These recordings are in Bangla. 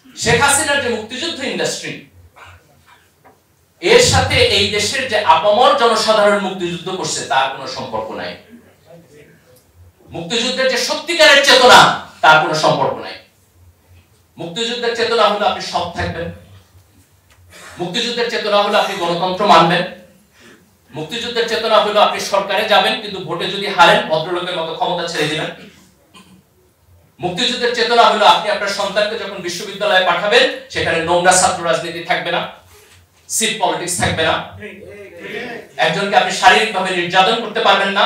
শেখ হাসিনার যে মুক্তিযুদ্ধ ইন্ডাস্ট্রি, এর সাথে এই দেশের যে আপামর জনসাধারণ মুক্তিযুদ্ধ করছে তার কোনো সম্পর্ক নাই। মুক্তিযুদ্ধের যে সত্যিকারের চেতনা তার কোনো সম্পর্ক নাই। মুক্তিযুদ্ধের চেতনা হলো আপনি সৎ থাকবেন, মুক্তিযুদ্ধের চেতনা হলো আপনি গণতন্ত্র মানবেন, মুক্তিযুদ্ধের চেতনা হলো আপনি সরকারে যাবেন কিন্তু ভোটে যদি হারেন ভদ্রলোকের মতো ক্ষমতা ছেড়ে দিবেন। মুক্তিযুদ্ধের চেতনা হলো আপনি আপনার সন্তানকে যখন বিশ্ববিদ্যালয়ে পাঠাবেন সেখানে নোংরা ছাত্র রাজনীতি থাকবে না, সিট পলিটিক্স থাকবে না, একজনকে আপনি শারীরিকভাবে নির্যাতন করতে পারবেন না,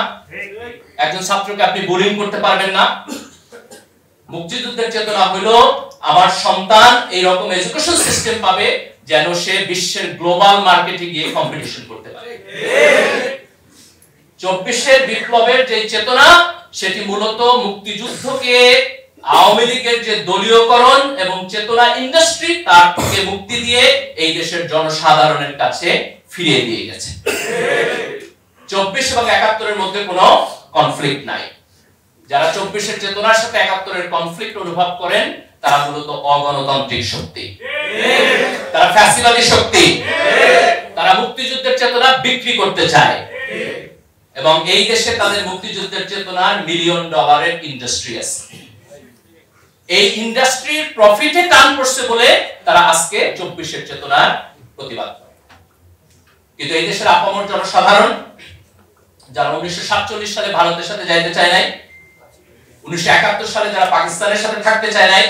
একজন ছাত্রকে আপনি বুলিং করতে পারবেন না। মুক্তিযুদ্ধের চেতনা হলো আমার সন্তান এই রকম এডুকেশন সিস্টেম পাবে যেন সে বিশ্বের গ্লোবাল মার্কেটে গিয়ে কম্পিটিশন করতে পারে। 24-এর বিপ্লবের যে চেতনা সেটি মূলত মুক্তিযুদ্ধকে আওয়ামী লীগের যে দলীয়করণ এবং চেতনা ইন্ডাস্ট্রি তার থেকে মুক্তি দিয়ে এই দেশের জনসাধারণের কাছে ফিরিয়ে দিয়ে গেছে। 24 এবং 71-এর মধ্যে কোনো কনফ্লিক্ট নাই। যারা 24-এর চেতনার সাথে 71-এর কনফ্লিক্ট অনুভব করেন তারা মূলত অগণতান্ত্রিক শক্তি, তারা ফ্যাসিবাদী শক্তি, তারা মুক্তিযুদ্ধের চেতনা বিক্রি করতে চায় এবং এই দেশে তাদের মুক্তিযুদ্ধের চেতনার $1 মিলিয়ন ইন্ডাস্ট্রি আছে। এই ইন্ডাস্ট্রির প্রফিটে টান পড়ছে বলে তারা আজকে 24-এর চেতনার প্রতিবাদ করে। কিন্তু এই দেশের আপামর জনসাধারণ যারা 1947 সালে ভারতের সাথে যাইতে চায় নাই, 1971 সালে যারা পাকিস্তানের সাথে থাকতে চায় নাই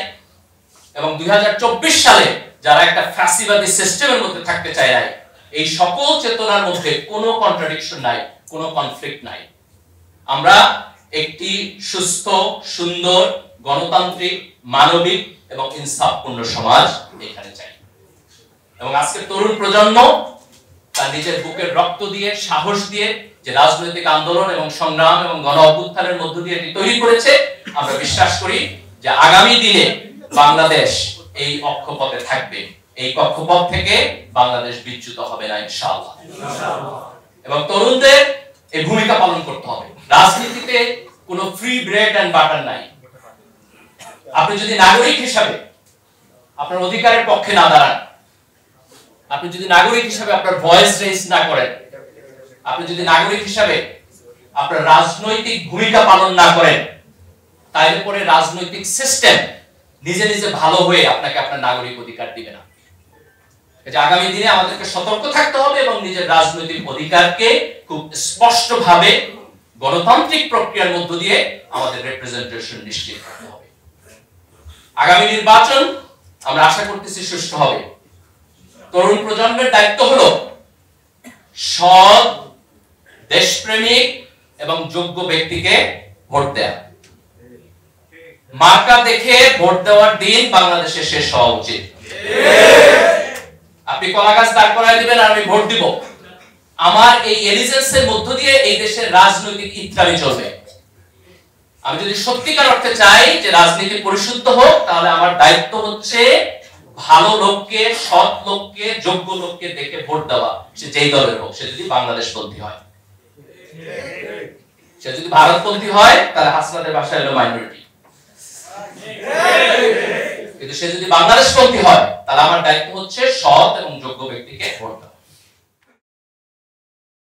এবং 2024 সালে যারা একটা ফ্যাসিবাদী সিস্টেমের মধ্যে থাকতে চায় নাই, এই সকল চেতনার মধ্যে কোনো কন্ট্রাডিকশন নাই, কোনো কনফ্লিক্ট নাই। আমরা একটি সুস্থ, সুন্দর, গণতান্ত্রিক, মানবিক এবং ইনসাফপূর্ণ সমাজ এখানে চাই এবং আজকের তরুণ প্রজন্ম তার নিজের বুকের রক্ত দিয়ে, সাহস দিয়ে যে রাজনৈতিক আন্দোলন এবং সংগ্রাম এবং গণ অভ্যুত্থানের মধ্য দিয়ে এটি তৈরি করেছে, আমরা বিশ্বাস করি যে আগামী দিনে বাংলাদেশ এই অক্ষপথে থাকবে, এই কক্ষপথ থেকে বাংলাদেশ বিচ্যুত হবে না ইনশাআল্লাহ। এবং তরুণদের এই ভূমিকা পালন করতে হবে। রাজনীতিতে কোনো ফ্রি ব্রেড এন্ড বাটার নাই। আপনি যদি নাগরিক হিসাবে আপনার অধিকারের পক্ষে না দাঁড়ান, আপনি যদি নাগরিক হিসাবে আপনার ভয়েস রেজ না করেন, আপনি যদি নাগরিক হিসাবে আপনার রাজনৈতিক ভূমিকা পালন না করেন, তাইলে পরে রাজনৈতিক সিস্টেম নিজে নিজে ভালো হয়ে আপনাকে আপনার নাগরিক অধিকার দিবে না। আগামী দিনে আমাদেরকে সতর্ক থাকতে হবে এবং নিজের রাজনৈতিক অধিকারকে খুব স্পষ্টভাবে গণতান্ত্রিক প্রক্রিয়ার মধ্য দিয়ে আমাদের রিপ্রেজেন্টেশন নিশ্চিত করতে হবে। আগামী নির্বাচন আমরা আশা করতেছি সুষ্ঠু হবে। তরুণ প্রজন্মের দায়িত্ব হলো সৎ, দেশপ্রেমিক এবং যোগ্য ব্যক্তিকে ভোট দেয়া। মার্কা দেখে ভোট দেওয়ার দিন বাংলাদেশে শেষ হওয়া উচিত। আপনি কলা গাছ দাঁড় করায় দিবেন আর আমি ভোট দিব, আমার এই এলিজেন্সের মধ্য দিয়ে এই দেশের রাজনৈতিক ইত্যাদি চলবে। আমি যদি সত্যিকার অর্থে চাই যে রাজনীতি পরিশুদ্ধ হোক, তাহলে আমার দায়িত্ব হচ্ছে ভালো লোককে, সৎ লোককে, যোগ্য লোককে দেখে ভোট দেওয়া, সে যেই দলের হোক। সে যদি বাংলাদেশপন্থী হয়, সে যদি ভারতপন্থী হয় তাহলে হাসনাতের ভাষায় হলো মাইনরিটি, কিন্তু সে যদি বাংলাদেশপন্থী হয় তাহলে আমার দায়িত্ব হচ্ছে সৎ এবং যোগ্য ব্যক্তিকে ভোট দেওয়া।